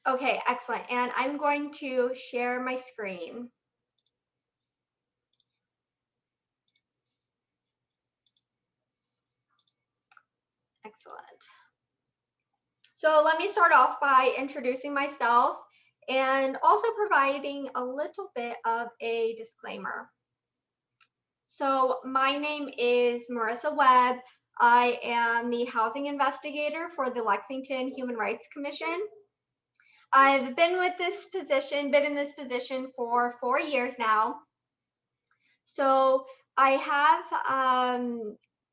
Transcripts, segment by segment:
Okay, excellent. And I'm going to share my screen. Excellent. So let me start off by introducing myself and also providing a little bit of a disclaimer. So my name is Marissa Webb. I am the housing investigator for the Lexington Human Rights Commission. I've been in this position for 4 years now. So I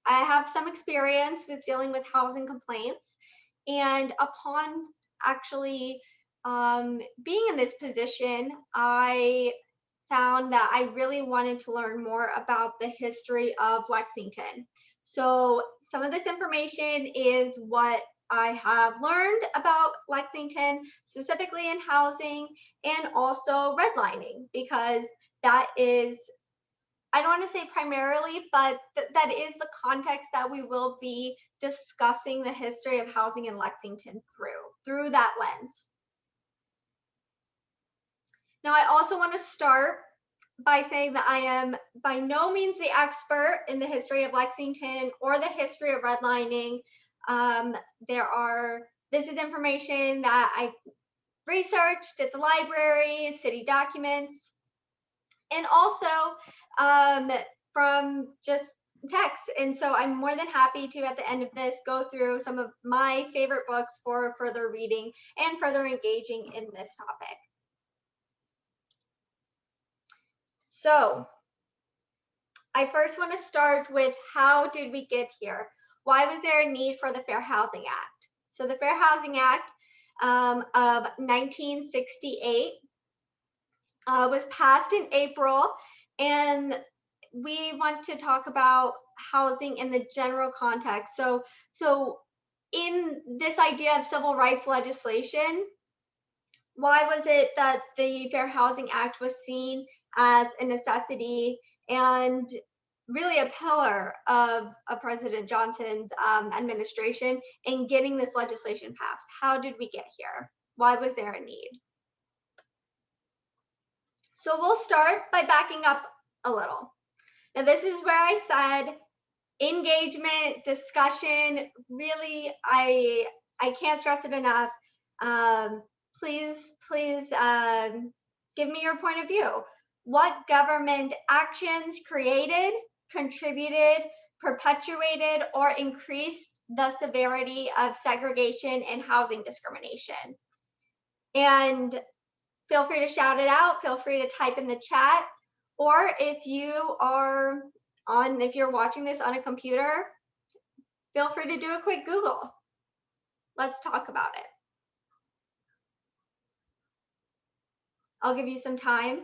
have some experience with dealing with housing complaints, and upon actually being in this position, I found that I really wanted to learn more about the history of Lexington. So some of this information is what I have learned about Lexington, specifically in housing and also redlining, because that is, I don't want to say primarily, but that is the context that we will be discussing the history of housing in Lexington through that lens. Now, I also want to start by saying that I am by no means the expert in the history of Lexington or the history of redlining. This is information that I researched at the library, city documents, and also from just text. And so I'm more than happy to, at the end of this, go through some of my favorite books for further reading and further engaging in this topic. So I first want to start with, how did we get here? Why was there a need for the Fair Housing Act? So the Fair Housing Act of 1968 was passed in April, and we want to talk about housing in the general context. So in this idea of civil rights legislation, why was it that the Fair Housing Act was seen as a necessity and really a pillar of President Johnson's administration in getting this legislation passed? How did we get here? Why was there a need? So we'll start by backing up a little. Now, this is where I said engagement, discussion, really, I can't stress it enough. Please give me your point of view. What government actions created, contributed, perpetuated, or increased the severity of segregation and housing discrimination? And feel free to shout it out. Feel free to type in the chat. Or if you're watching this on a computer, feel free to do a quick Google. Let's talk about it. I'll give you some time.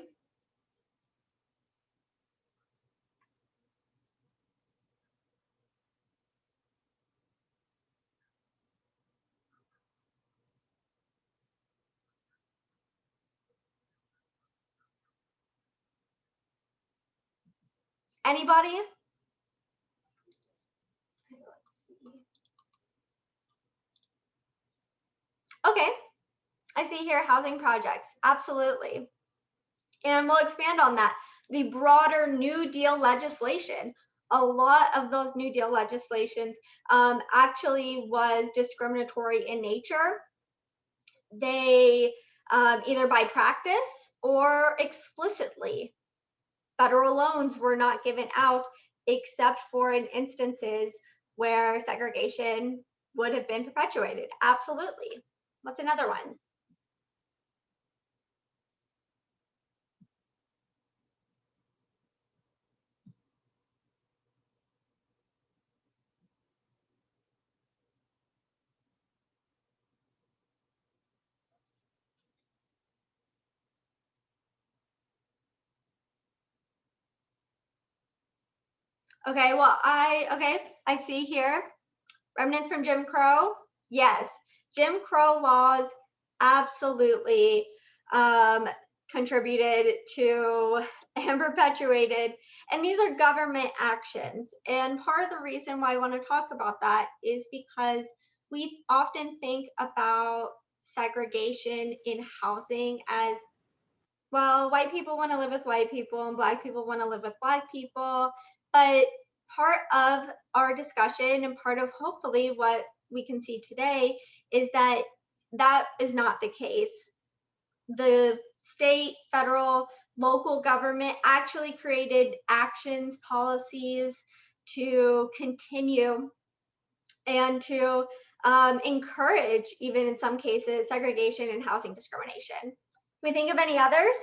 Anybody? Let's see. Okay, I see here housing projects. Absolutely. And we'll expand on that. The broader New Deal legislation, a lot of those New Deal legislations actually was discriminatory in nature. They either by practice or explicitly, federal loans were not given out except for in instances where segregation would have been perpetuated. Absolutely. What's another one? Okay, well, I see here remnants from Jim Crow. Yes, Jim Crow laws absolutely contributed to and perpetuated, and these are government actions. And part of the reason why I want to talk about that is because we often think about segregation in housing as, well, white people want to live with white people and black people want to live with black people. But part of our discussion and part of hopefully what we can see today is that that is not the case. The state, federal, local government actually created actions, policies to continue and to encourage, even in some cases, segregation and housing discrimination. Can we think of any others?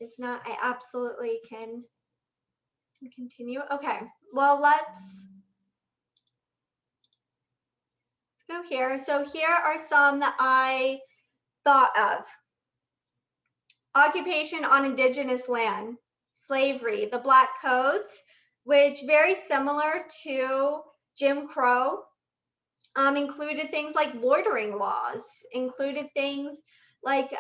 If not, I absolutely can continue. Okay, well, let's go here. So here are some that I thought of. Occupation on indigenous land, slavery, the Black Codes, which very similar to Jim Crow, included things like loitering laws, included things like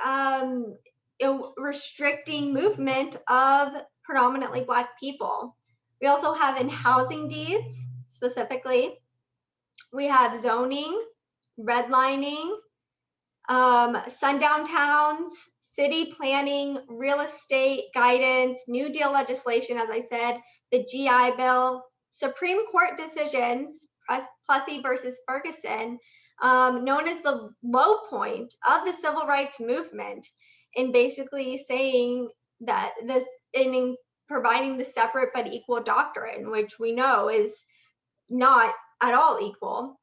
restricting movement of predominantly Black people. We also have in housing deeds, specifically, we have zoning, redlining, sundown towns, city planning, real estate guidance, New Deal legislation, as I said, the GI Bill, Supreme Court decisions, Plessy versus Ferguson, known as the low point of the civil rights movement, in basically saying that this, in providing the separate but equal doctrine, which we know is not at all equal.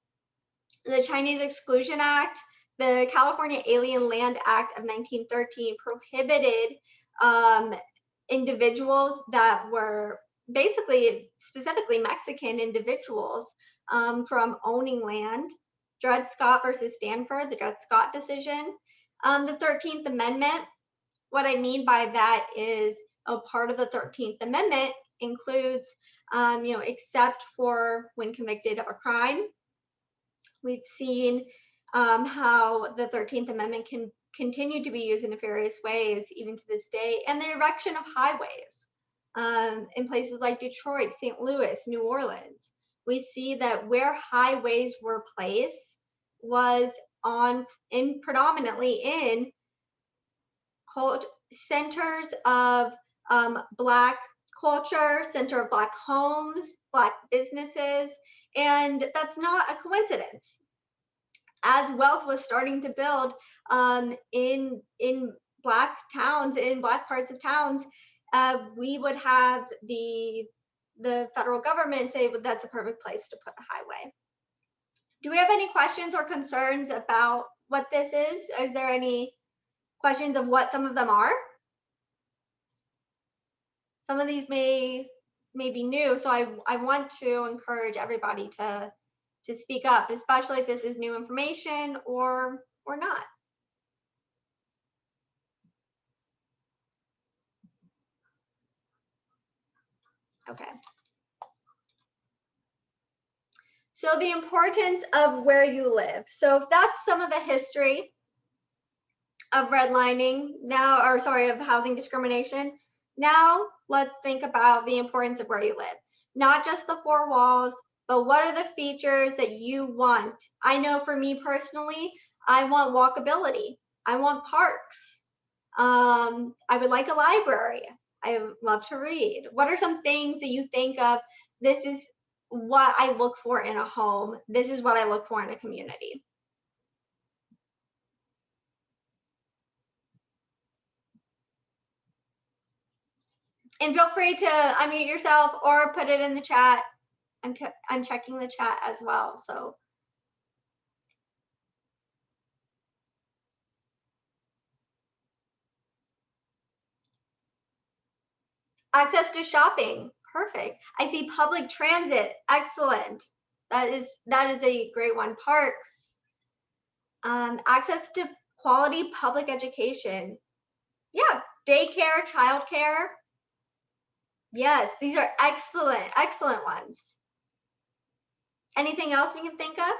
The Chinese Exclusion Act, the California Alien Land Act of 1913 prohibited individuals that were basically, specifically Mexican individuals, from owning land. Dred Scott versus Stanford, the Dred Scott decision. The 13th Amendment, what I mean by that is a part of the 13th Amendment includes, except for when convicted of a crime. We've seen how the 13th Amendment can continue to be used in nefarious ways even to this day, and the erection of highways in places like Detroit, St. Louis, New Orleans. We see that where highways were placed was predominantly in centers of Black culture, center of Black homes, Black businesses, and that's not a coincidence. As wealth was starting to build in Black towns, in Black parts of towns, we would have the federal government say, well, that's a perfect place to put a highway. Do we have any questions or concerns about what this is? Is there any questions of what some of them are? Some of these may be new, so I want to encourage everybody to speak up, especially if this is new information or not. Okay. So the importance of where you live. So if that's some of the history of redlining now, or sorry, of housing discrimination, now let's think about the importance of where you live. Not just the four walls, but what are the features that you want? I know for me personally, I want walkability. I want parks. I would like a library. I love to read. What are some things that you think of? This is what I look for in a home. This is what I look for in a community. And feel free to unmute yourself or put it in the chat. I'm checking the chat as well, so. Access to shopping, perfect. I see public transit, excellent. That is a great one. Parks, access to quality public education. Yeah, daycare, childcare. Yes, these are excellent ones. Anything else we can think of?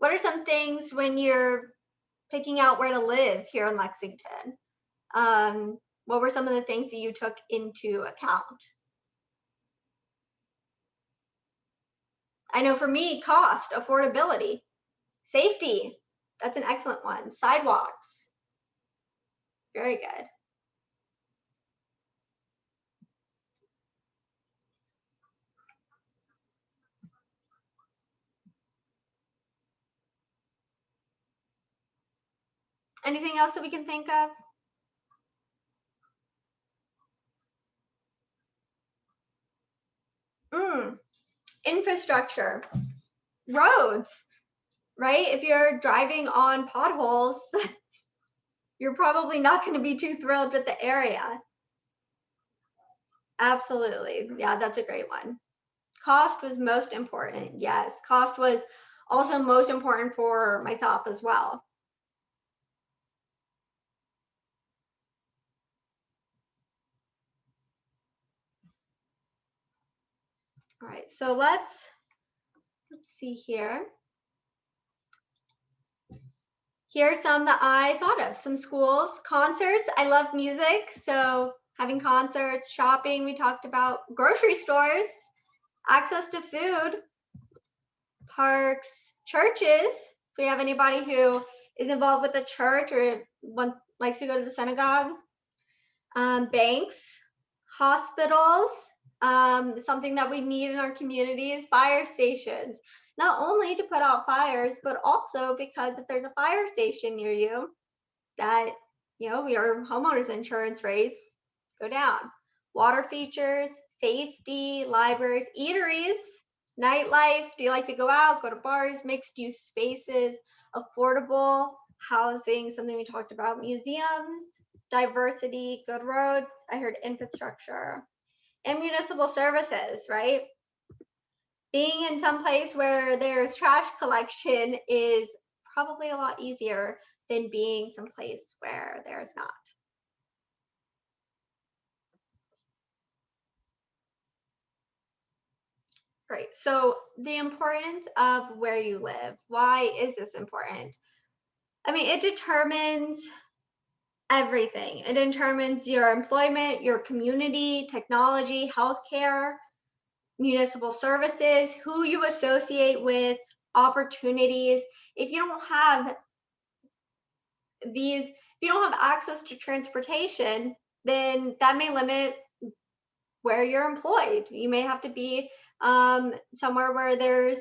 What are some things when you're picking out where to live here in Lexington? What were some of the things that you took into account? I know for me, cost, affordability, safety. That's an excellent one. Sidewalks. Very good. Anything else that we can think of? Infrastructure, roads, right? If you're driving on potholes, you're probably not going to be too thrilled with the area. Absolutely. Yeah, that's a great one. Cost was most important. Yes, cost was also most important for myself as well. All right, so let's see here. Here's some that I thought of. Some schools, concerts. I love music, so having concerts, shopping, we talked about, grocery stores, access to food, parks, churches. If we have anybody who is involved with the church or likes to go to the synagogue, banks, hospitals, something that we need in our communities, fire stations, not only to put out fires, but also because if there's a fire station near you, that, your homeowners insurance rates go down. Water features, safety, libraries, eateries, nightlife. Do you like to go out, go to bars, mixed use spaces, affordable housing, something we talked about, museums, diversity, good roads. I heard infrastructure and municipal services, right? Being in some place where there's trash collection is probably a lot easier than being someplace where there's not. Great. So the importance of where you live. Why is this important? I mean, it determines everything. It determines your employment, your community, technology, healthcare, municipal services, who you associate with, opportunities. If you don't have if you don't have access to transportation, then that may limit where you're employed. You may have to be somewhere where there's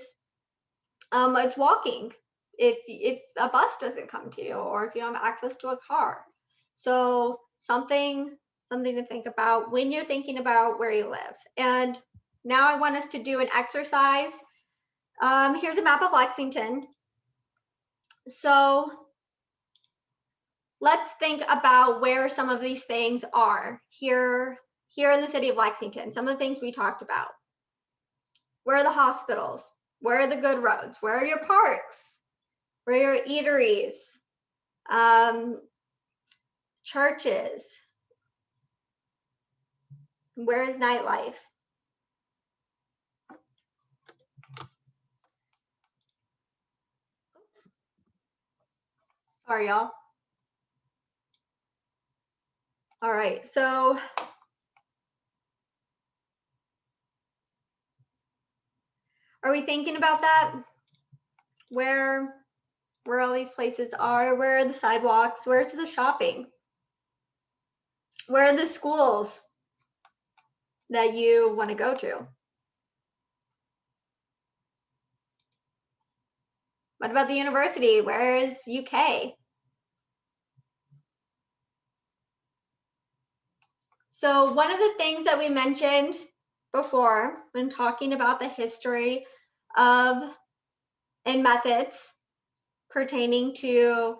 it's walking if a bus doesn't come to you or if you don't have access to a car. So something to think about when you're thinking about where you live. And now I want us to do an exercise. Here's a map of Lexington. So let's think about where some of these things are here in the city of Lexington. Some of the things we talked about. Where are the hospitals? Where are the good roads? Where are your parks? Where are your eateries? Churches? Where is nightlife? Oops. Sorry, y'all. All right, so are we thinking about that? Where all these places are? Where are the sidewalks? Where's the shopping? Where are the schools that you want to go to? What about the university? Where is UK? So one of the things that we mentioned before when talking about the history of and methods pertaining to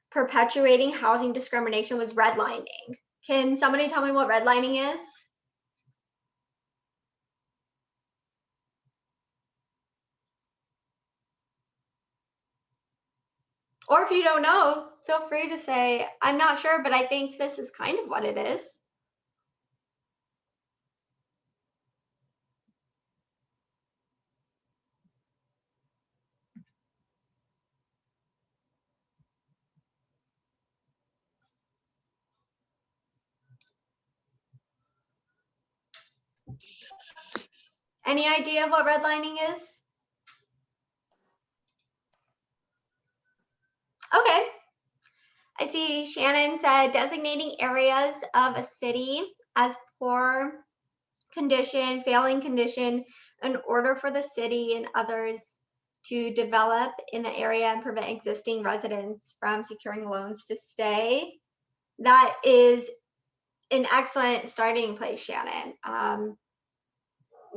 perpetuating housing discrimination was redlining. Can somebody tell me what redlining is? Or if you don't know, feel free to say, I'm not sure, but I think this is kind of what it is. Any idea what redlining is? Okay. I see Shannon said designating areas of a city as poor condition, failing condition, in order for the city and others to develop in the area and prevent existing residents from securing loans to stay. That is an excellent starting place, Shannon,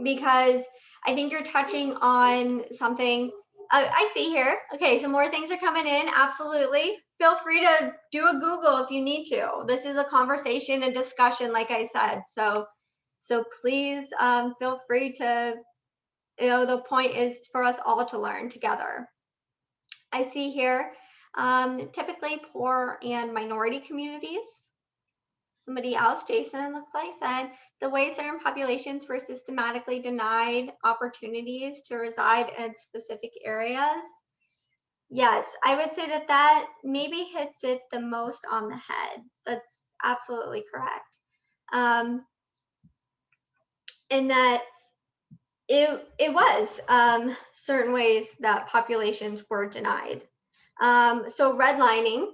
because I think you're touching on something. I see here. Okay, some more things are coming in. Absolutely. Feel free to do a Google if you need to. This is a conversation, a discussion, like I said. So please feel free to, the point is for us all to learn together. I see here, typically poor and minority communities. Somebody else, Jason, looks like, said the way certain populations were systematically denied opportunities to reside in specific areas. Yes, I would say that that maybe hits it the most on the head. That's absolutely correct. In that it was certain ways that populations were denied. So redlining,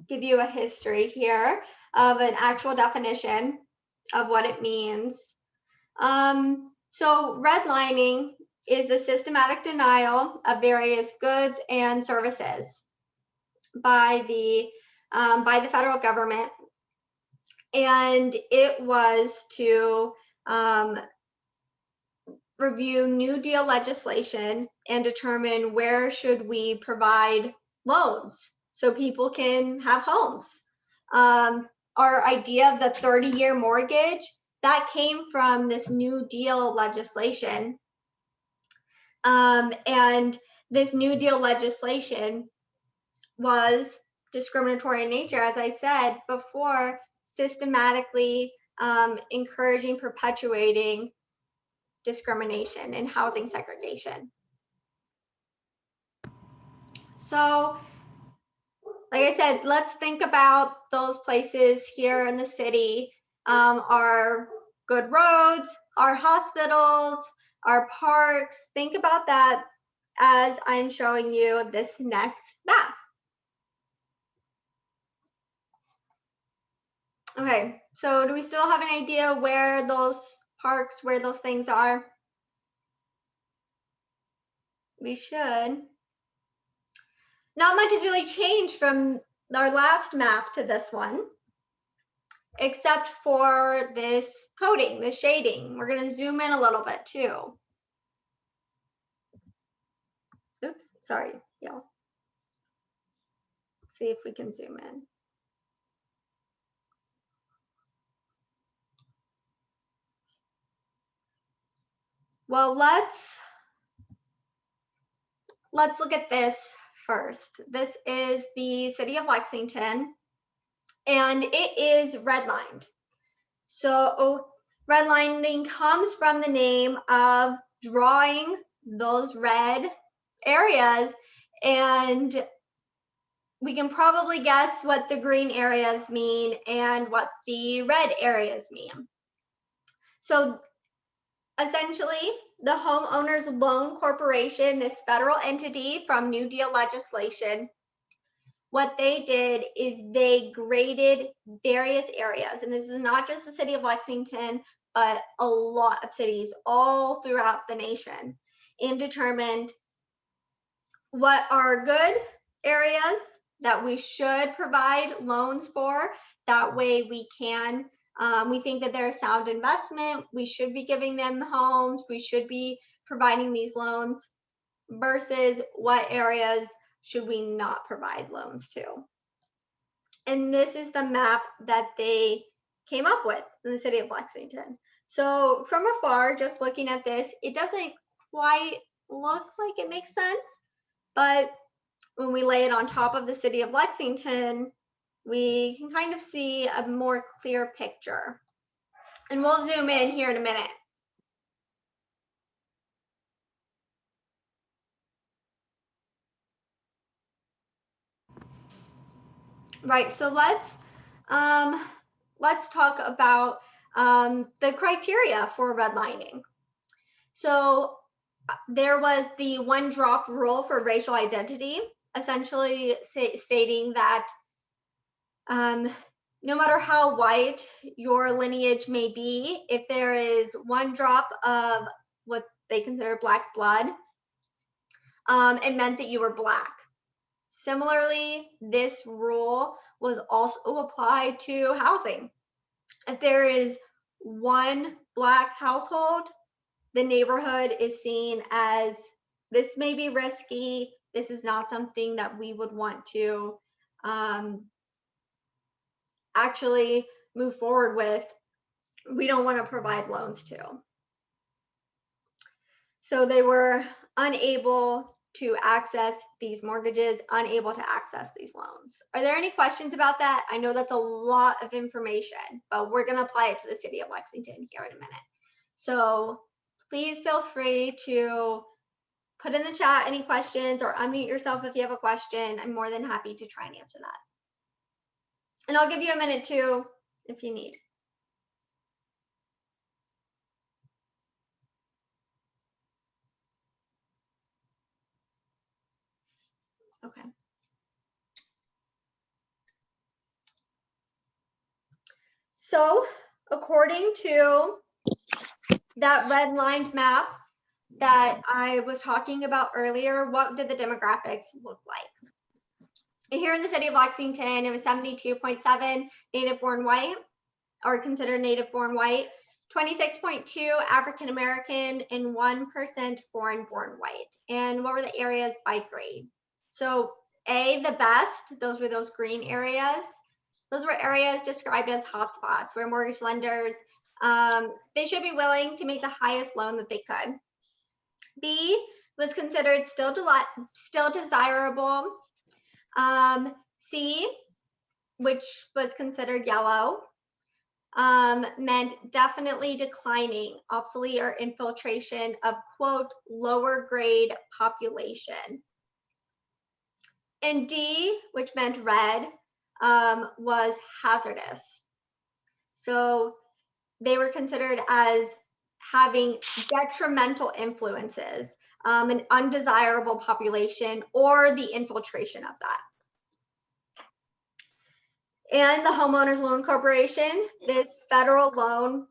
give you a history here of an actual definition of what it means. So redlining is the systematic denial of various goods and services by the federal government, and it was to review New Deal legislation and determine where should we provide loans so people can have homes. Our idea of the 30-year mortgage, that came from this New Deal legislation. And this New Deal legislation was discriminatory in nature, as I said before, systematically encouraging, perpetuating discrimination and housing segregation. So, like I said, let's think about those places here in the city, our good roads, our hospitals, our parks. Think about that as I'm showing you this next map. Okay, so do we still have an idea where those parks, where those things are? We should. Not much has really changed from our last map to this one, except for this coding, the shading. We're going to zoom in a little bit too. Oops, sorry, y'all. See if we can zoom in. Well, let's look at this first. This is the city of Lexington, and it is redlined. So redlining comes from the name of drawing those red areas, and we can probably guess what the green areas mean and what the red areas mean. So essentially, the Homeowners Loan Corporation, this federal entity from New Deal legislation, what they did is they graded various areas, and this is not just the city of Lexington, but a lot of cities all throughout the nation, and determined what are good areas that we should provide loans for. That way we can, we think that they're a sound investment. We should be giving them homes. We should be providing these loans, versus what areas should we not provide loans to. And this is the map that they came up with in the city of Lexington. So from afar, just looking at this, it doesn't quite look like it makes sense, but when we lay it on top of the city of Lexington, we can kind of see a more clear picture. And we'll zoom in here in a minute. Right, so let's talk about the criteria for redlining. So there was the one drop rule for racial identity, essentially stating that no matter how white your lineage may be, if there is one drop of what they consider black blood, it meant that you were black. Similarly, this rule was also applied to housing. If there is one black household, the neighborhood is seen as, this may be risky, this is not something that we would want to actually move forward with. We don't want to provide loans to. So they were unable to access these mortgages, unable to access these loans. Are there any questions about that? I know that's a lot of information, but we're going to apply it to the city of Lexington here in a minute. So please feel free to put in the chat any questions or unmute yourself if you have a question. I'm more than happy to try and answer that. And I'll give you a minute too if you need. Okay. So according to that redlined map that I was talking about earlier, what did the demographics look like? Here in the city of Lexington, it was 72.7 native born white, or considered native born white, 26.2 African American, and 1% foreign born white. And what were the areas by grade? So A, the best, those were those green areas. Those were areas described as hotspots where mortgage lenders, they should be willing to make the highest loan that they could. B was considered still desirable. C, which was considered yellow, meant definitely declining, obsolete, or infiltration of, quote, lower grade population. And D, which meant red, was hazardous. So they were considered as having detrimental influences, an undesirable population, or the infiltration of that. And the Homeowners Loan Corporation, this federal loan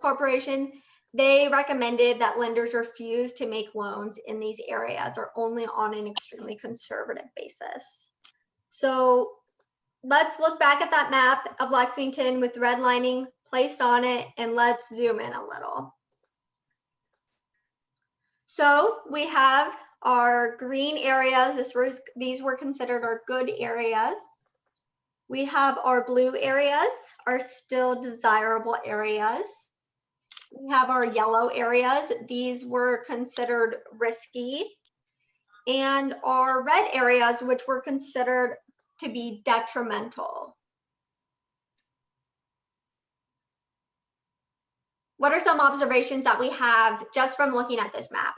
corporation, they recommended that lenders refuse to make loans in these areas or only on an extremely conservative basis. So let's look back at that map of Lexington with redlining placed on it, and let's zoom in a little. So we have our green areas. These were considered our good areas. We have our blue areas, our still desirable areas. We have our yellow areas. These were considered risky. And our red areas, which were considered to be detrimental. What are some observations that we have just from looking at this map?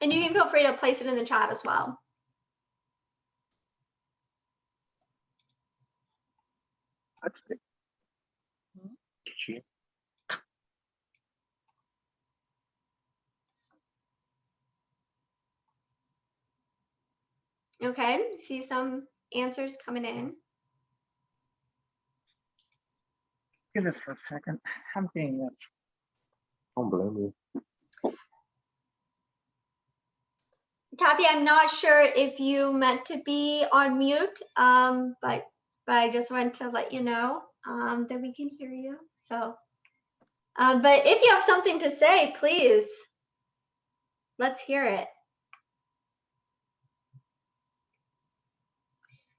And you can feel free to place it in the chat as well. Okay, see some answers coming in. Give this for a second. I'm being this. Don't blame me. Kathy, I'm not sure if you meant to be on mute, but I just wanted to let you know that we can hear you. So, but if you have something to say, please, let's hear it.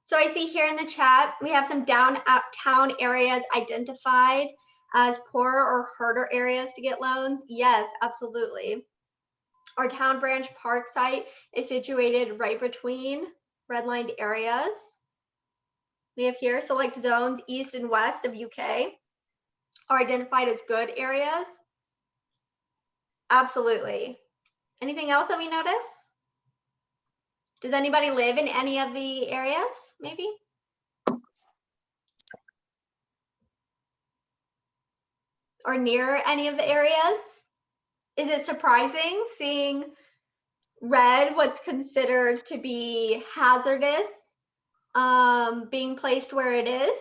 So I see here in the chat, we have some downtown areas identified as poorer or harder areas to get loans. Yes, absolutely. Our Town Branch Park site is situated right between redlined areas. We have here select zones east and west of UK are identified as good areas. Absolutely. Anything else that we notice? Does anybody live in any of the areas, maybe? Or near any of the areas? Is it surprising seeing red, what's considered to be hazardous, being placed where it is?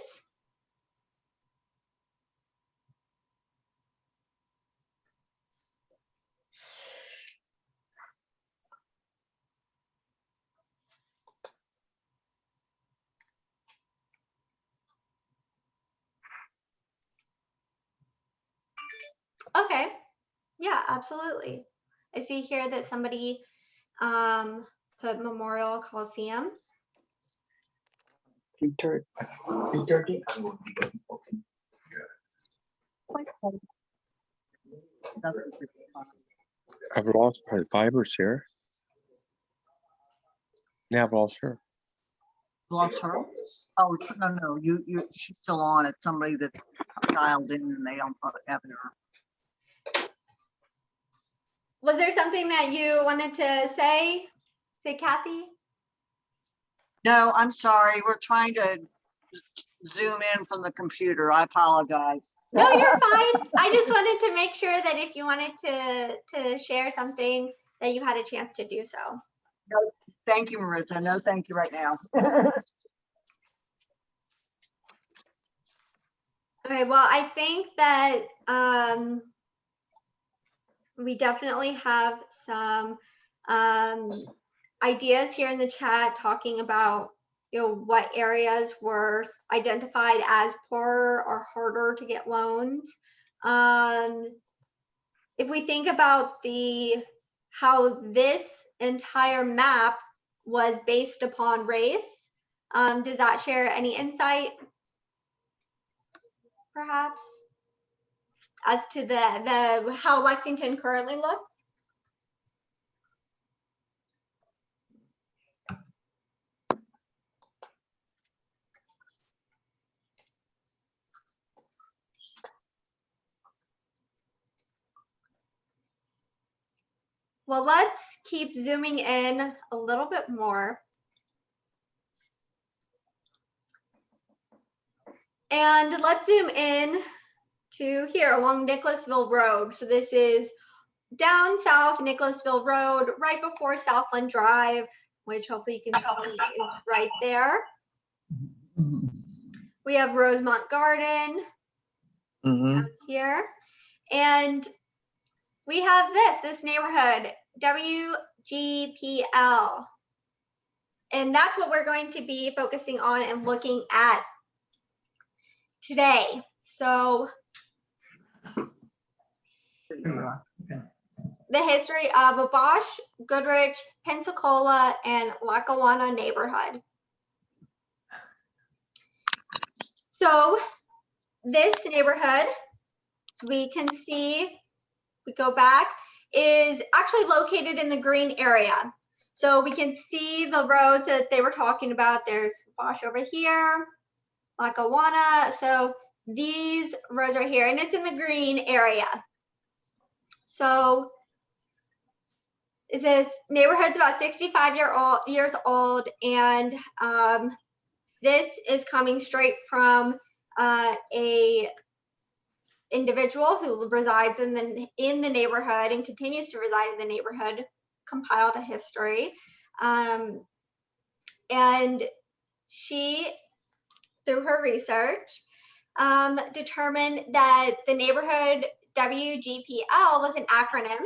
Okay, yeah, absolutely. I see here that somebody put Memorial Coliseum. 3:30. I've lost my fibers here. Yeah, I've lost her. Lost her? Oh, no, she's still on. It's somebody that dialed in and they don't have her. Was there something that you wanted to say Kathy? No, I'm sorry. We're trying to zoom in from the computer. I apologize. No, you're fine. I just wanted to make sure that if you wanted to share something that you had a chance to do so. No, thank you, Marissa. No, thank you right now. Okay, well, I think that we definitely have some ideas here in the chat talking about, you know, what areas were identified as poorer or harder to get loans. If we think about how this entire map was based upon race, does that share any insight, perhaps, as to how Lexington currently looks? Well, let's keep zooming in a little bit more. And let's zoom in to here along Nicholasville Road. So this is down south Nicholasville Road, right before Southland Drive, which hopefully you can see is right there. We have Rosemont Garden down here. And we have this neighborhood, WGPL. And that's what we're going to be focusing on and looking at today. So the history of Wabash, Goodrich, Pensacola, and Lackawanna neighborhood. So this neighborhood, so we can see, we go back, is actually located in the green area. So we can see the roads that they were talking about. There's Wabash over here, Lackawanna. So these roads right here, and it's in the green area. So it says neighborhood's about 65 years old, and this is coming straight from a individual who resides in the neighborhood and continues to reside in the neighborhood, compiled a history, and she, through her research, determined that the neighborhood WGPL was an acronym,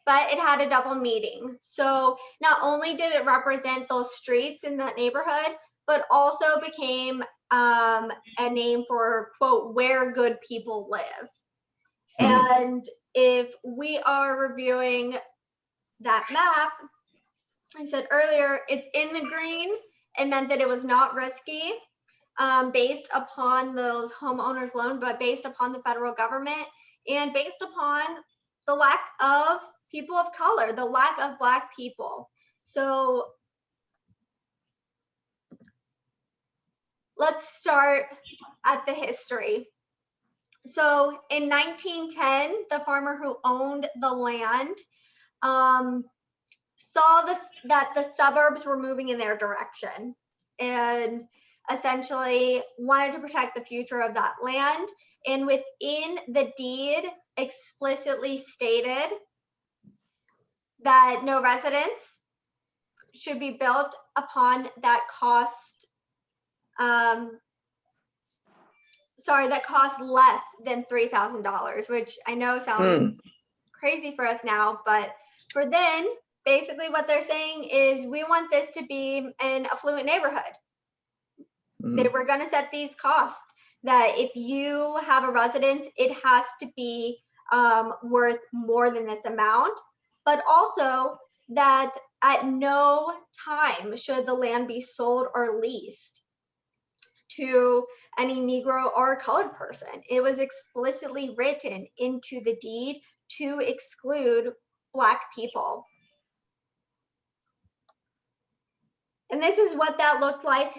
but it had a double meaning. So not only did it represent those streets in that neighborhood, but also became a name for, quote, where good people live. And if we are reviewing that map, I said earlier, it's in the green. It meant that it was not risky based upon those homeowners loan, but based upon the federal government and based upon the lack of people of color, the lack of Black people. So let's start at the history. So in 1910, the farmer who owned the land saw this, that the suburbs were moving in their direction and essentially wanted to protect the future of that land. And within the deed explicitly stated that no residence should be built upon that cost, that cost less than $3,000, which I know sounds crazy for us now, but for then, basically what they're saying is we want this to be an affluent neighborhood. They were going to set these costs that if you have a residence, it has to be worth more than this amount, but also that at no time should the land be sold or leased to any Negro or colored person. It was explicitly written into the deed to exclude Black people. And this is what that looked like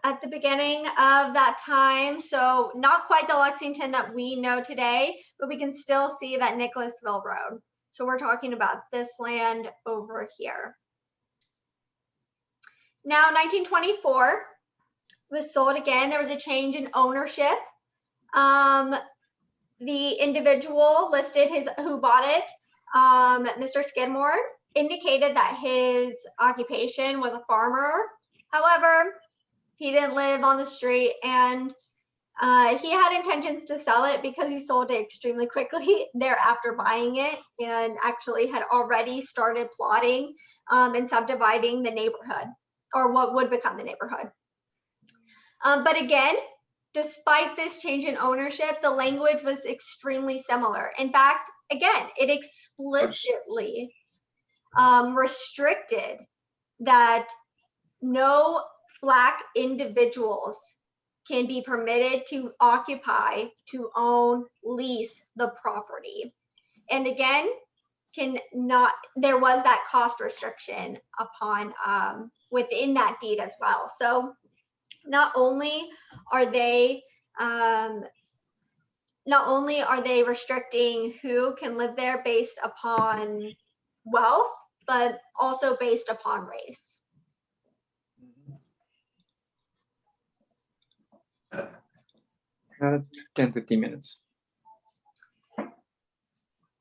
at the beginning of that time. So not quite the Lexington that we know today, but we can still see that Nicholasville Road. So we're talking about this land over here. Now, 1924 was sold again. There was a change in ownership. The individual listed who bought it, Mr. Skidmore, indicated that his occupation was a farmer. However, he didn't live on the street, and he had intentions to sell it because he sold it extremely quickly thereafter buying it, and actually had already started plotting and subdividing the neighborhood, or what would become the neighborhood. But again, despite this change in ownership, the language was extremely similar. In fact, again, it explicitly restricted that no Black individuals can be permitted to occupy, to own, lease the property. And again, there was that cost restriction upon within that deed as well. So not only are they restricting who can live there based upon wealth, but also based upon race. 10-15 minutes.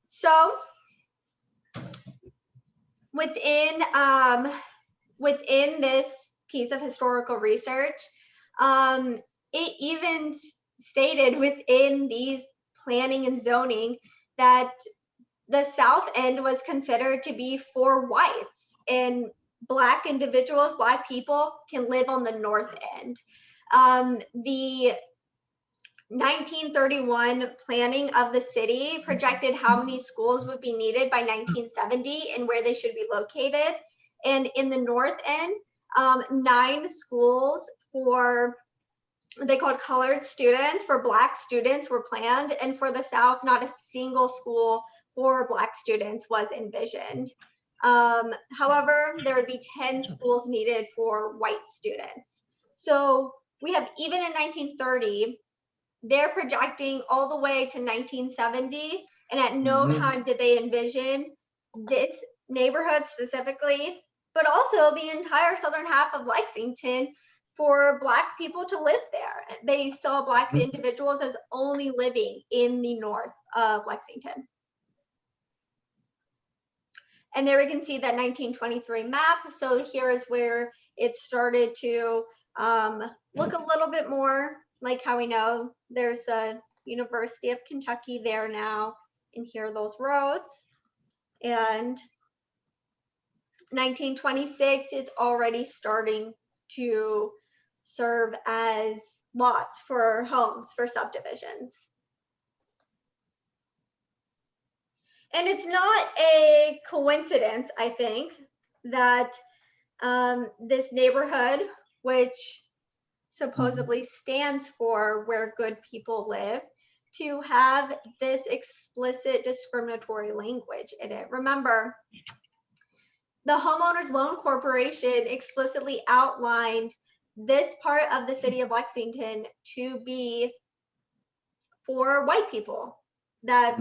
So within this piece of historical research, it even stated within these planning and zoning that the South End was considered to be for whites, and Black individuals, Black people, can live on the North End. The 1931 planning of the city projected how many schools would be needed by 1970 and where they should be located. And in the North End, 9 schools for what they called colored students, for Black students, were planned. And for the South, not a single school for Black students was envisioned. However, there would be 10 schools needed for white students. So we have, even in 1930, they're projecting all the way to 1970, and at no time did they envision this neighborhood specifically, but also the entire southern half of Lexington, for Black people to live there. They saw Black individuals as only living in the north of Lexington. And there we can see that 1923 map. So here is where it started to look a little bit more like how we know there's a University of Kentucky there now, and here are those roads. And 1926, it's already starting to serve as lots for homes for subdivisions. And it's not a coincidence, I think, that this neighborhood, which supposedly stands for where good people live, to have this explicit discriminatory language in it. Remember, the Homeowners Loan Corporation explicitly outlined this part of the city of Lexington to be for white people, that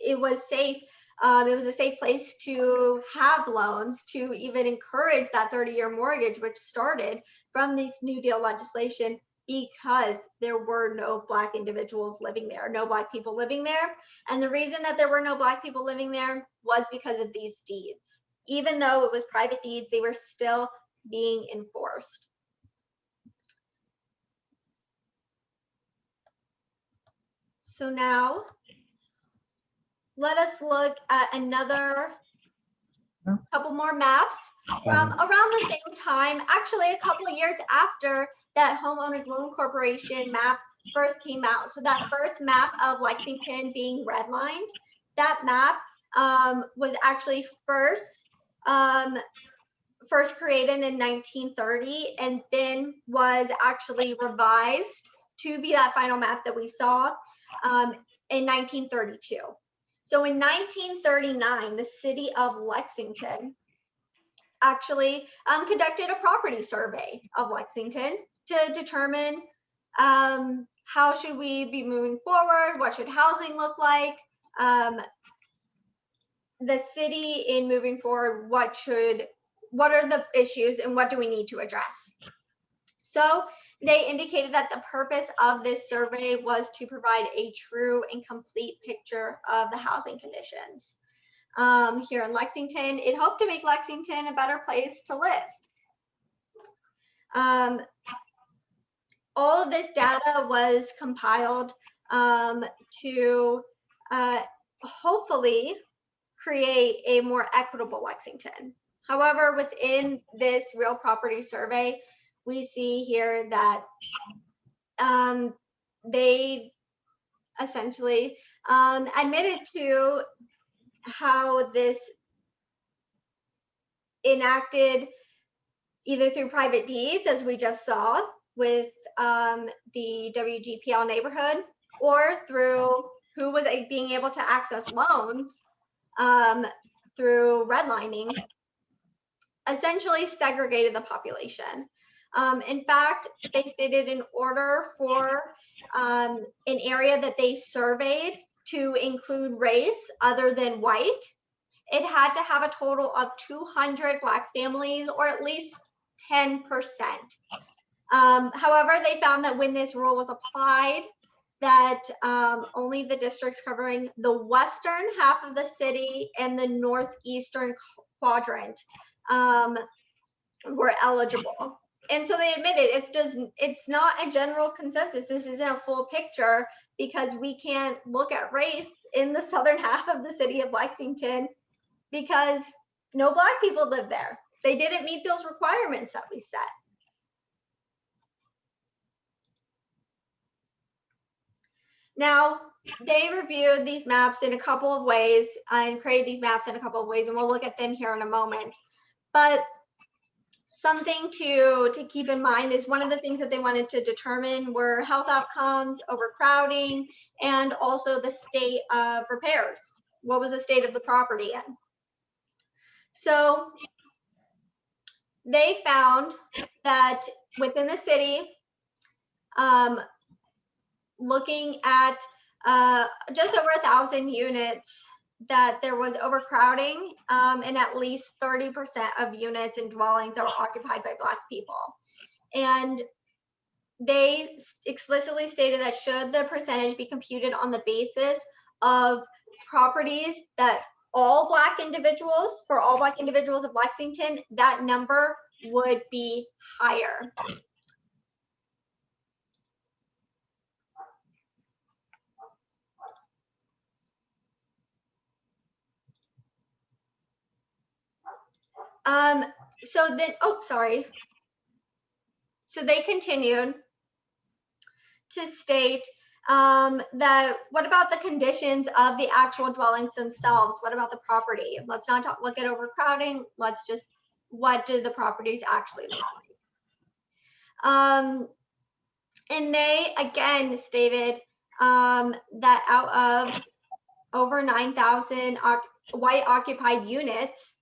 it was safe It was a safe place to have loans, to even encourage that 30-year mortgage, which started from this New Deal legislation, because there were no Black individuals living there, no Black people living there. And the reason that there were no Black people living there was because of these deeds. Even though it was private deeds, they were still being enforced. So now let us look at another couple more maps from around the same time, actually a couple of years after that Homeowners Loan Corporation map first came out. So that first map of Lexington being redlined, that map was actually first created in 1930 and then was actually revised to be that final map that we saw in 1932. So in 1939, the city of Lexington actually conducted a property survey of Lexington to determine how should we be moving forward, what should housing look like, the city in moving forward, what are the issues and what do we need to address. So they indicated that the purpose of this survey was to provide a true and complete picture of the housing conditions here in Lexington. It hoped to make Lexington a better place to live. All of this data was compiled to hopefully create a more equitable Lexington. However, within this real property survey, we see here that they essentially admitted to how this enacted either through private deeds, as we just saw with the WGPL neighborhood, or through who was being able to access loans through redlining, essentially segregated the population. In fact, they stated in order for an area that they surveyed to include race other than white, it had to have a total of 200 Black families, or at least 10%. However, they found that when this rule was applied, that only the districts covering the western half of the city and the northeastern quadrant were eligible. And so they admitted it's not a general consensus. This isn't a full picture because we can't look at race in the southern half of the city of Lexington because no Black people live there. They didn't meet those requirements that we set. Now, they reviewed these maps in a couple of ways and created these maps in a couple of ways, and we'll look at them here in a moment. But something to keep in mind is one of the things that they wanted to determine were health outcomes, overcrowding, and also the state of repairs. What was the state of the property in? So they found that within the city, looking at just over 1,000 units, that there was overcrowding in at least 30% of units and dwellings that were occupied by Black people. And they explicitly stated that should the percentage be computed on the basis of properties that all Black individuals, for all Black individuals of Lexington, that number would be higher. So then, So they continued to state that what about the conditions of the actual dwellings themselves? What about the property? Let's not look at overcrowding. Let's just, what do the properties actually look like? And they again stated that out of over 9,000 white occupied units,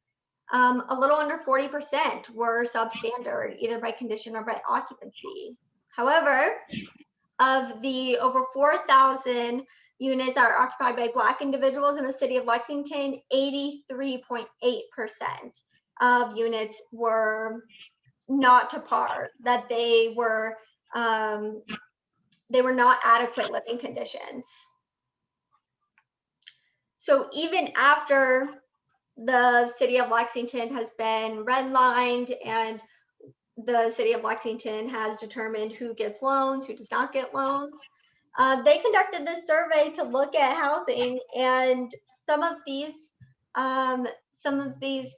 a little under 40% were substandard, either by condition or by occupancy. However, of the over 4,000 units that are occupied by Black individuals in the city of Lexington, 83.8% of units were not to par, that they were not adequate living conditions. So even after the city of Lexington has been redlined and the city of Lexington has determined who gets loans, who does not get loans, they conducted this survey to look at housing, and some of these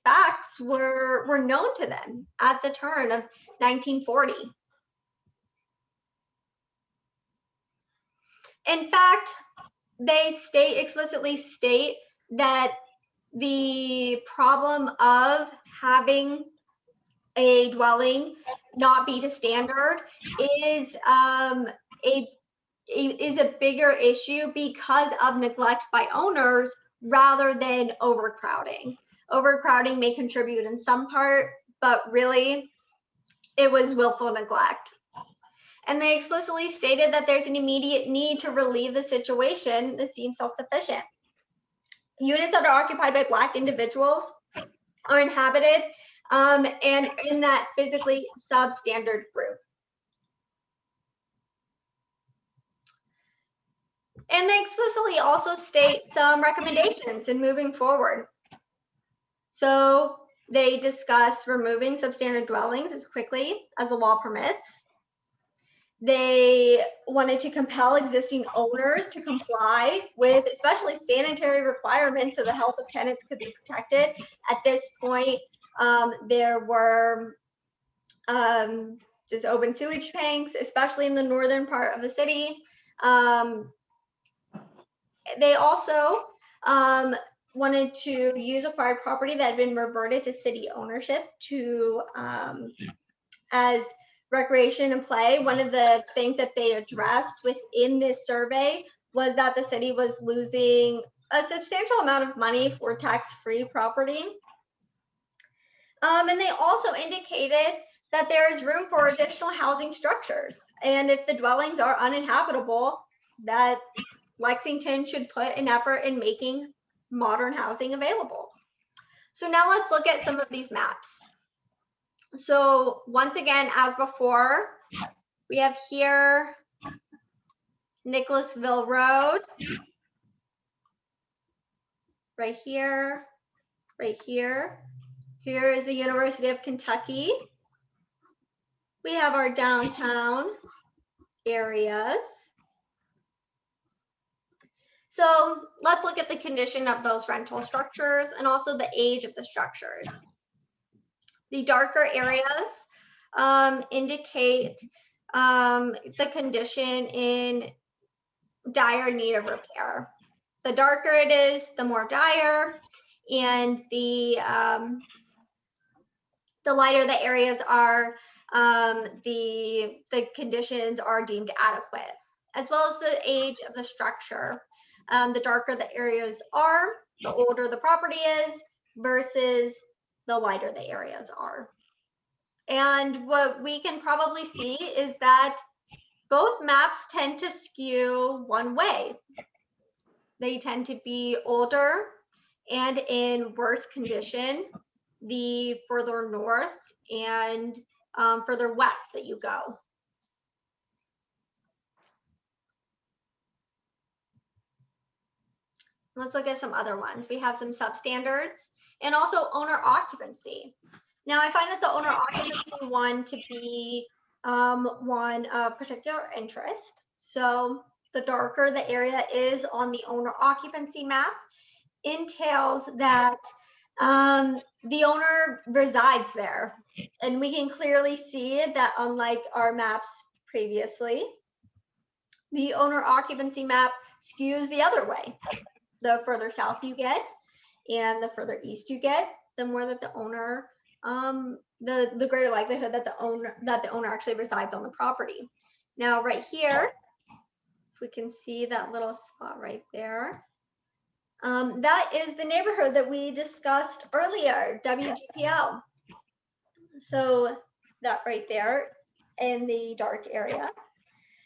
facts were known to them at the turn of 1940. In fact, they explicitly state that the problem of having a dwelling not be to standard is a bigger issue because of neglect by owners rather than overcrowding. Overcrowding may contribute in some part, but really it was willful neglect. And they explicitly stated that there's an immediate need to relieve the situation that seems self-sufficient. Units that are occupied by Black individuals are inhabited and in that physically substandard group. And they explicitly also state some recommendations in moving forward. So they discuss removing substandard dwellings as quickly as the law permits. They wanted to compel existing owners to comply with especially sanitary requirements so the health of tenants could be protected. At this point, there were just open sewage tanks, especially in the northern part of the city. They also wanted to use acquired property that had been reverted to city ownership to as recreation and play. One of the things that they addressed within this survey was that the city was losing a substantial amount of money for tax-free property. And they also indicated that there is room for additional housing structures. And if the dwellings are uninhabitable, that Lexington should put an effort in making modern housing available. So now let's look at some of these maps. So once again, as before, we have here Nicholasville Road, right here, right here. Here is the University of Kentucky. We have our downtown areas. So let's look at the condition of those rental structures and also the age of the structures. The darker areas indicate the condition in dire need of repair. The darker it is, the more dire, and the lighter the areas are, the conditions are deemed adequate, as well as the age of the structure. The darker the areas are, the older the property is, versus the lighter the areas are. And what we can probably see is that both maps tend to skew one way. They tend to be older and in worse condition the further north and further west that you go. Let's look at some other ones. We have some substandards and also owner occupancy. Now I find that the owner occupancy one to be one of particular interest. So the darker the area is on the owner occupancy map entails that the owner resides there. And we can clearly see that unlike our maps previously, the owner occupancy map skews the other way. The further south you get and the further east you get, the more that the owner, the greater likelihood that the owner actually resides on the property. Now right here, if we can see that little spot right there, that is the neighborhood that we discussed earlier, WGPL. So that right there in the dark area,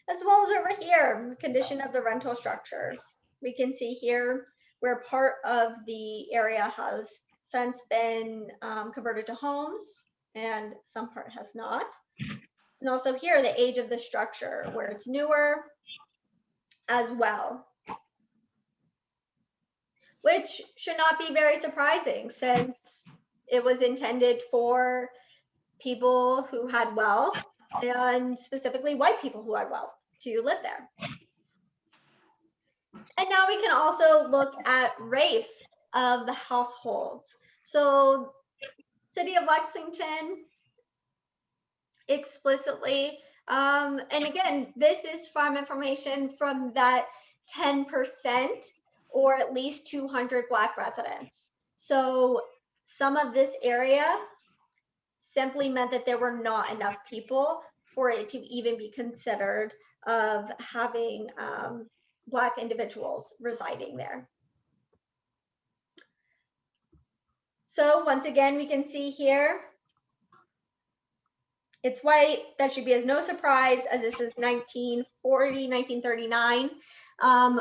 as well as over here, the condition of the rental structures. we can see here where part of the area has since been converted to homes and some part has not. And also here, the age of the structure, where it's newer as well, which should not be very surprising since it was intended for people who had wealth, and specifically white people who had wealth, to live there. And now we can also look at race of the households. So City of Lexington explicitly, and again, this is from information from that 10% or at least 200 Black residents. So some of this area simply meant that there were not enough people for it to even be considered of having Black individuals residing there. So once again, we can see here, it's white. That should be as no surprise, as this is 1940, 1939,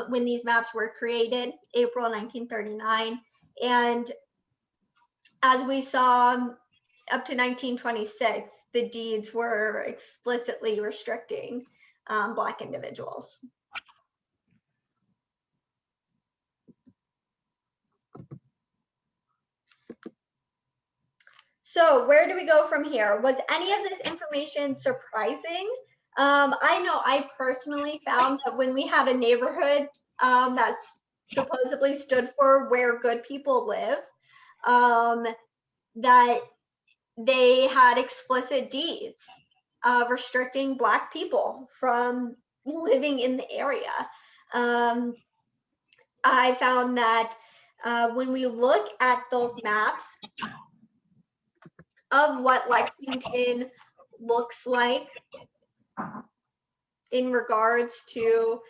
when these maps were created, April 1939. And as we saw up to 1926, the deeds were explicitly restricting Black individuals. So where do we go from here? Was any of this information surprising? I know I personally found that when we had a neighborhood that supposedly stood for where good people live, that they had explicit deeds restricting Black people from living in the area. I found that when we look at those maps of what Lexington looks like in regards to,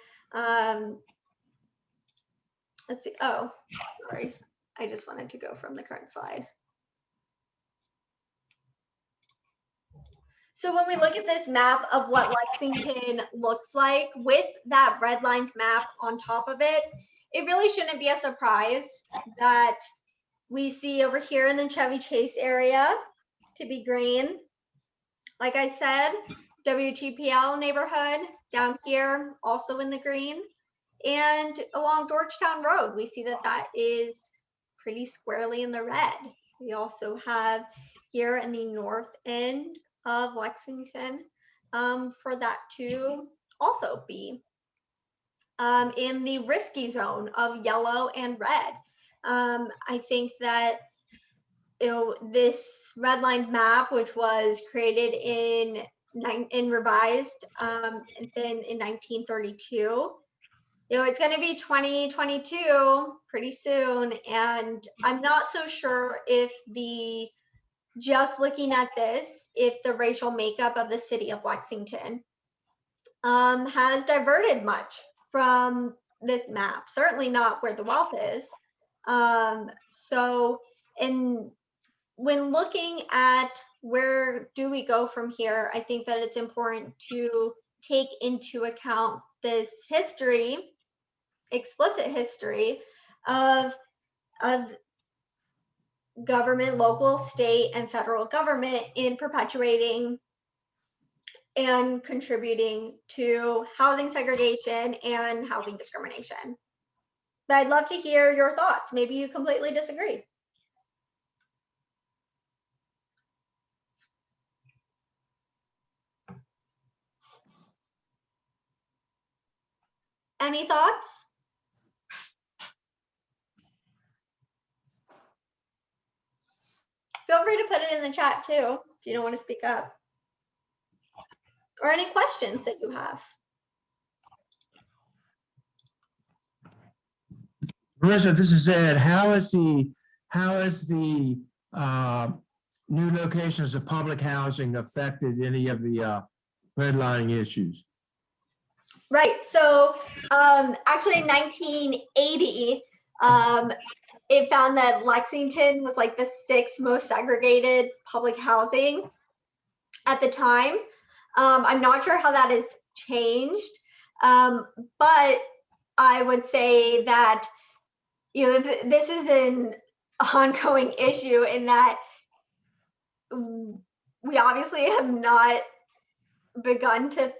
let's see, oh, sorry. I just wanted to go from the current slide. So when we look at this map of what Lexington looks like with that redlined map on top of it, it really shouldn't be a surprise that we see over here in the Chevy Chase area to be green. Like I said, WTPL neighborhood down here, also in the green. And along Georgetown Road, we see that that is pretty squarely in the red. We also have here in the north end of Lexington for that to also be in the risky zone of yellow and red. I think that this redlined map, which was created in revised and then in 1932, it's going to be 2022 pretty soon, and I'm not so sure if just looking at this, if the racial makeup of the city of Lexington has diverted much from this map. Certainly not where the wealth is. So, when looking at where do we go from here, I think that it's important to take into account this history, explicit history of government, local, state, and federal government in perpetuating and contributing to housing segregation and housing discrimination. But I'd love to hear your thoughts. Maybe you completely disagree. Any thoughts? Feel free to put it in the chat too, if you don't want to speak up. Or any questions that you have. Marissa, this is Ed. How is the new locations of public housing affected any of the redlining issues? Right. So actually in 1980, it found that Lexington was like the 6th most segregated public housing at the time. I'm not sure how that has changed, but I would say that, this is an ongoing issue in that we obviously have not begun to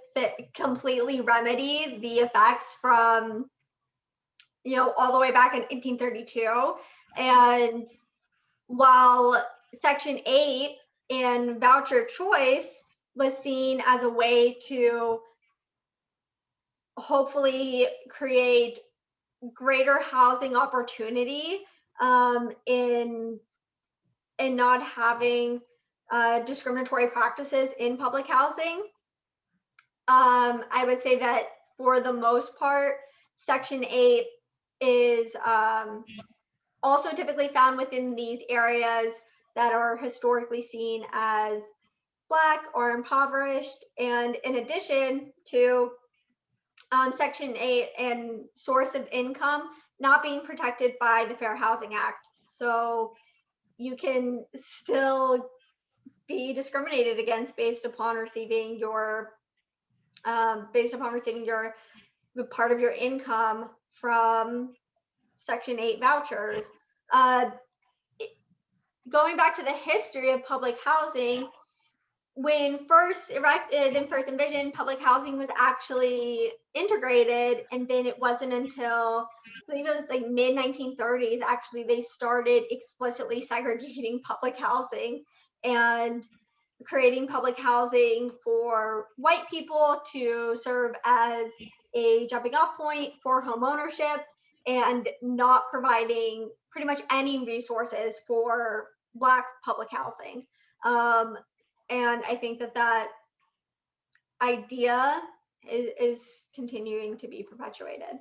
completely remedy the effects from, all the way back in 1832. And while Section 8 and voucher choice was seen as a way to hopefully create greater housing opportunity in not having discriminatory practices in public housing, I would say that for the most part, Section 8 is also typically found within these areas that are historically seen as Black or impoverished. And in addition to Section 8 and source of income not being protected by the Fair Housing Act. So you can still be discriminated against based upon receiving your part of your income from Section 8 vouchers. Going back to the history of public housing, when first erected and first envisioned, public housing was actually integrated, and then it wasn't until I believe it was like mid 1930s actually they started explicitly segregating public housing and creating public housing for white people to serve as a jumping off point for home ownership, and not providing pretty much any resources for Black public housing. And I think that idea is continuing to be perpetuated.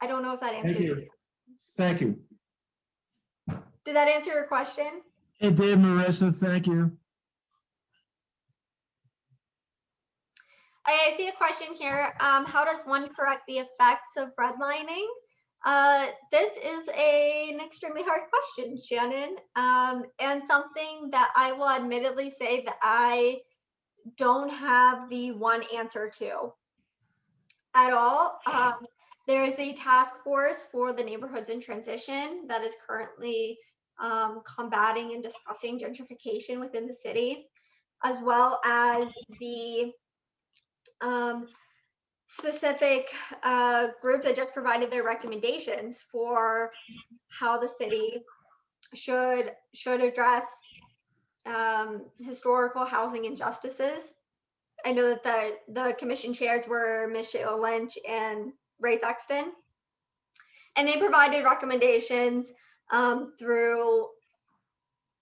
I don't know if that answered you. Thank you. Did that answer your question? It did, Marissa. Thank you. I see a question here. How does one correct the effects of redlining? This is an extremely hard question, Shannon, and something that I will admittedly say that I don't have the one answer to at all. There is a task force for the neighborhoods in transition that is currently combating and discussing gentrification within the city, as well as the specific group that just provided their recommendations for how the city should address historical housing injustices. I know that the commission chairs were Ms. Shayla Lynch and Ray Sexton, and they provided recommendations through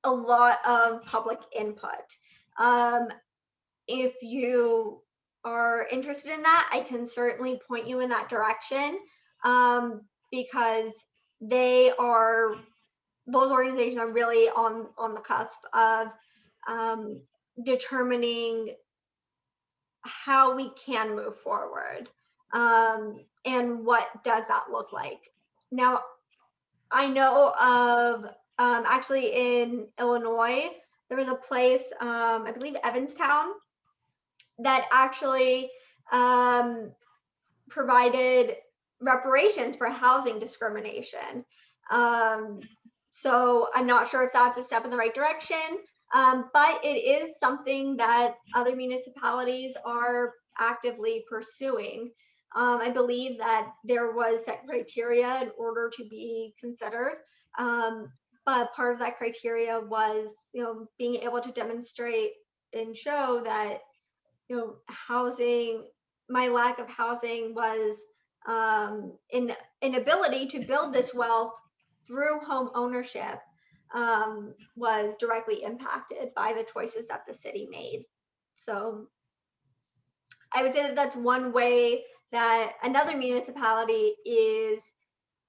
a lot of public input. If you are interested in that, I can certainly point you in that direction, because those organizations are really on the cusp of determining how we can move forward, and what does that look like. Now, I know of actually in Illinois, there was a place, I believe Evanstown, that actually provided reparations for housing discrimination. So I'm not sure if that's a step in the right direction, but it is something that other municipalities are actively pursuing. I believe that there was set criteria in order to be considered, but part of that criteria was, being able to demonstrate and show that, housing, my lack of housing was inability to build this wealth through home ownership was directly impacted by the choices that the city made. So I would say that that's one way that another municipality is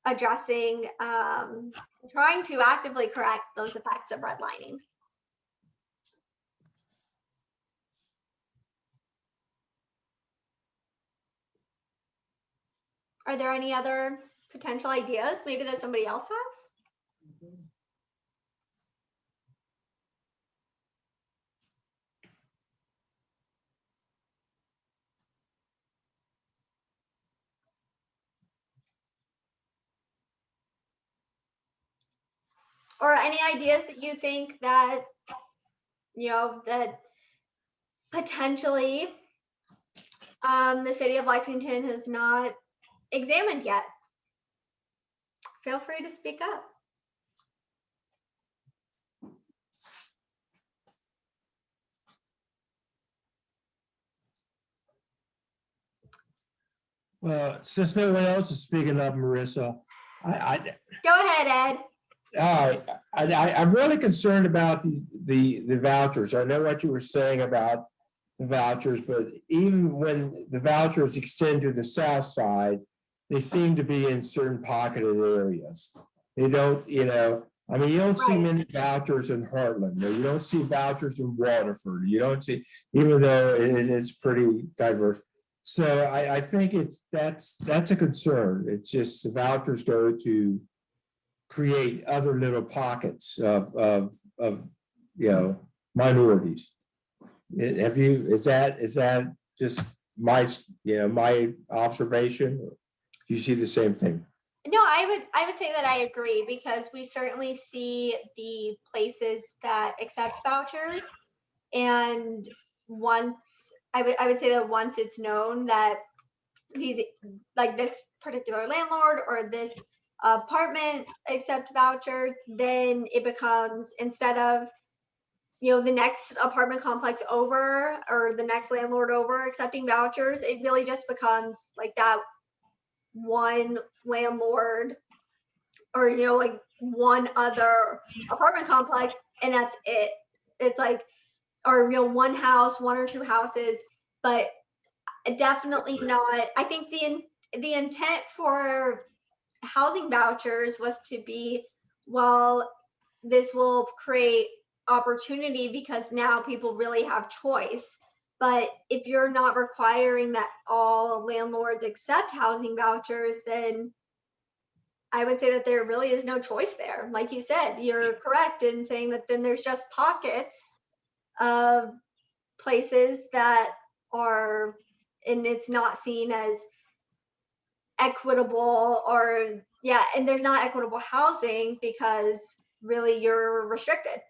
addressing, trying to actively correct those effects of redlining. Are there any other potential ideas maybe that somebody else has? or any ideas that you think that, that potentially the city of Lexington has not examined yet. Feel free to speak up. Well, since no one else is speaking up, Marissa, Go ahead, Ed. I'm really concerned about the vouchers. I know what you were saying about the vouchers, but even when the vouchers extend to the south side, they seem to be in certain pocketed areas. They don't, you don't see Right. many vouchers in Heartland. You don't see vouchers in Waterford. You don't see, even though it's pretty diverse. So I think that's a concern. It's just the vouchers go to create other little pockets of minorities. Is that just my observation? Do you see the same thing? No, I would say that I agree, because we certainly see the places that accept vouchers, and I would say that once it's known that this particular landlord or this apartment accept vouchers, then it becomes, instead of the next apartment complex over or the next landlord over accepting vouchers, it really just becomes like that one landlord or one other apartment complex, and that's it. It's like, or one house, one or two houses, but definitely not. I think the intent for housing vouchers was to be, well, this will create opportunity because now people really have choice. But if you're not requiring that all landlords accept housing vouchers, then I would say that there really is no choice there. Like you said, you're correct in saying that then there's just pockets of places that are, and it's not seen as equitable, or and there's not equitable housing because really you're restricted.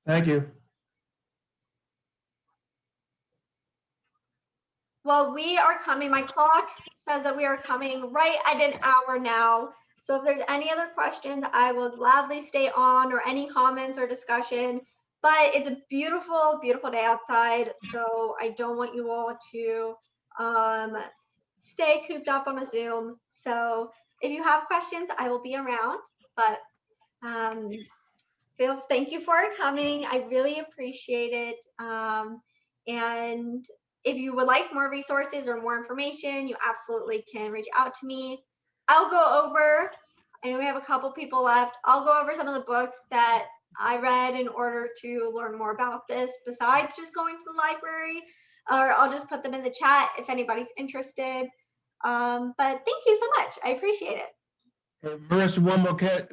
Thank you. Well, we are coming, my clock says that we are coming right at an hour now. So if there's any other questions, I will gladly stay on, or any comments or discussion. But it's a beautiful, beautiful day outside. So I don't want you all to stay cooped up on a Zoom. So if you have questions, I will be around. But Phil, thank you for coming. I really appreciate it. And if you would like more resources or more information, you absolutely can reach out to me. I'll go over, I know we have a couple people left. I'll go over some of the books that I read in order to learn more about this, besides just going to the library, or I'll just put them in the chat if anybody's interested. But thank you so much. I appreciate it. Marissa, one more